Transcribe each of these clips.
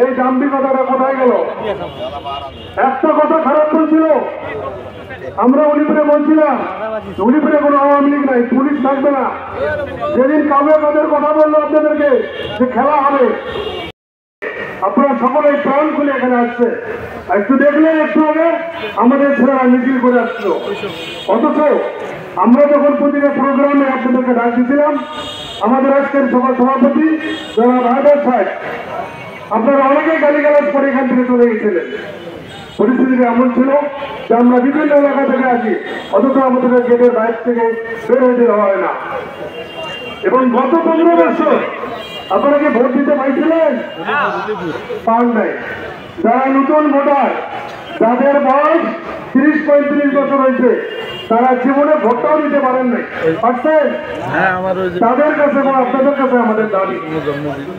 এই দাম্ভিকতাটা কোথায় গেল? একটা কথা খারাপ বলছিল, আমরা উলিপুরে বলছিলাম উলিপুরে কোনো আওয়ামী লীগ নাই, পুলিশ থাকবে না। যেদিন কাবে কাদের কথা বললো আপনাদেরকে যে খেলা হবে, আপনারা সকলেই প্রাণ খুলে এখানে আসছে। একটু দেখলেন একটু আগে আমাদের ছেলেরা মিছিল করে আসছিল, অথচ আমরা যখন প্রতিটা প্রোগ্রামে আপনাদেরকে ডাক দিয়েছিলাম, আমাদের আজকের সভাপতি যারা ভাইদার সাহেব, আপনারা অনেকেই গালিগালাজ করে এখান থেকে চলে গেছিলেন। পরিস্থিতি এমন ছিল যে আমরা বিভিন্ন এলাকা থেকে আসি, অথচ আমাদের গেটের বাইরে থেকে বের হয়ে দেওয়া হয় না। এবং গত 15 বছর আপনারা কি ভোট দিতে পাইছিলেন? পান নাই। যারা নতুন ভোটার, যাদের বয়স 30-35 বছর হয়েছে, তারা জীবনে ভোটটাও দিতে পারেন নাই, পারছেন? তাদের কাছে এবং আপনাদের কাছে আমাদের দাবি,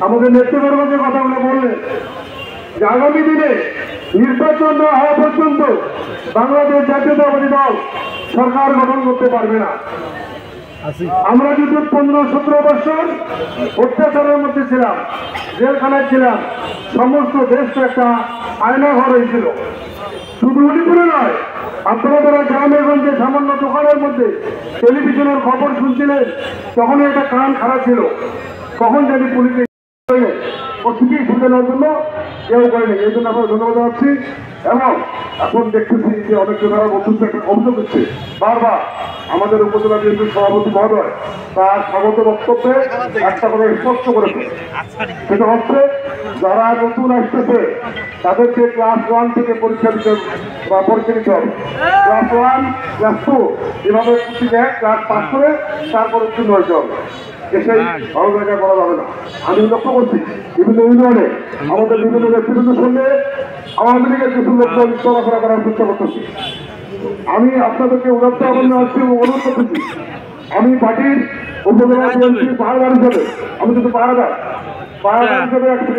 আমাদের নেতৃবর্গ যে কথাগুলো বললেন যে আগামী দিনে নির্বাচন না হওয়া পর্যন্ত বাংলাদেশ জাতীয়তাবাদী দল সরকার গঠন করতে পারবে না। আমরা যদি 15-17 বছর অত্যাচারের মধ্যে ছিলাম, জেলখানায় ছিলাম, সমস্ত দেশটা একটা আয়নাঘর হয়েছিল। শুধু উলিপুরে নয়, আপনারা যারা গ্রামে গঞ্জে সামান্য দোকানের মধ্যে টেলিভিশনের খবর শুনছিলেন, তখন একটা কান খারাপ ছিল, কখন জানি পুলিশে ঠিকই শুনতে নেওয়ার জন্য কেউ করেনি। এই জন্য আমরা ধন্যবাদ জানাচ্ছি। এবং এখন দেখতেছি যে অনেকে তারা বক্তব্য একটা অভিযোগ হচ্ছে বারবার আমাদের উপজেলা বিএনপির সভাপতি মহোদয় তার স্বাগত বক্তব্যে একটা কথা স্পষ্ট করেছে, সেটা হচ্ছে যারা নতুন আসতেছে তাদেরকে ক্লাস 1 থেকে পরীক্ষা দিতে বা পরীক্ষা দিতে হবে। ক্লাস 1, ক্লাস 2 এভাবে ক্লাস পাস করে তারপর উত্তীর্ণ হতে হবে। এসেই ভালো জায়গায় করা যাবে না। আমি লক্ষ্য করছি বিভিন্ন ইউনিয়নে আমাদের বিভিন্ন নেতৃবৃন্দের সঙ্গে আওয়ামী লীগের কিছু লোকজন চলাফেরা করার চেষ্টা করতেছি। আমি আপনাদেরকে উদাত্ত অনুরোধ করতেছি, আমি পার্টির উপজেলা বিএনপির পাহাড় হিসেবে, আমি কিন্তু পাহাড়াদার হিসেবে একটা